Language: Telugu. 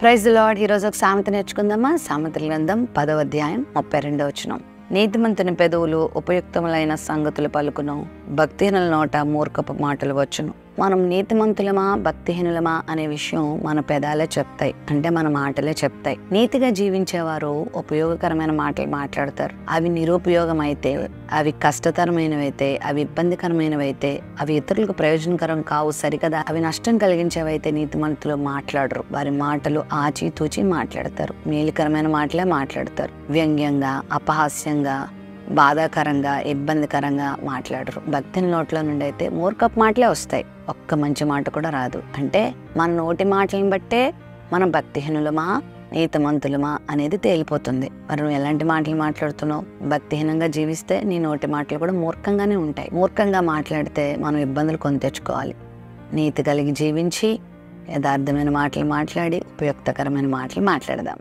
Praise the lord. ఈరోజు ఒక సామెత నేర్చుకుందామా? సామెతల గ్రంథం 10వ అధ్యాయం 32వ వచనం. నీతిమంతుని పెదవులు ఉపయుక్తములైన సంగతులు పలుకును, భక్తిహీనుల నోట మూర్ఖపు మాటలు వచ్చును. మనం నీతిమంతులమా భక్తిహీనులమా అనే విషయం మన పెదాలే చెప్తాయి, అంటే మన మాటలే చెప్తాయి. నీతిగా జీవించేవారు ఉపయోగకరమైన మాటలు మాట్లాడతారు. అవి నిరుపయోగమైతే, అవి కష్టతరమైనవైతే, అవి ఇబ్బందికరమైనవైతే, అవి ఇతరులకు ప్రయోజనకరం కావు సరికదా, అవి నష్టం కలిగించేవైతే నీతిమంతులు మాట్లాడరు. వారి మాటలు ఆచితూచి మాట్లాడతారు. మేలుకరమైన మాటలే మాట్లాడతారు. వ్యంగ్యంగా, అపహాస్యంగా, బాధాకరంగా, ఇబ్బందికరంగా మాట్లాడరు. భక్తిని నోట్ల నుండి అయితే మూర్ఖపు మాటలే వస్తాయి, ఒక్క మంచి మాట కూడా రాదు. అంటే మన నోటి మాటలను బట్టే మనం భక్తిహీనులమా నీతిమంతులమా అనేది తేలిపోతుంది. మరి నువ్వు ఎలాంటి మాటలు మాట్లాడుతున్నావు? భక్తిహీనంగా జీవిస్తే నీ నోటి మాటలు కూడా మూర్ఖంగానే ఉంటాయి. మూర్ఖంగా మాట్లాడితే మనం ఇబ్బందులు కొని తెచ్చుకోవాలి. నీతి కలిగి జీవించి యథార్థమైన మాటలు మాట్లాడి ఉపయుక్తకరమైన మాటలు మాట్లాడదాం.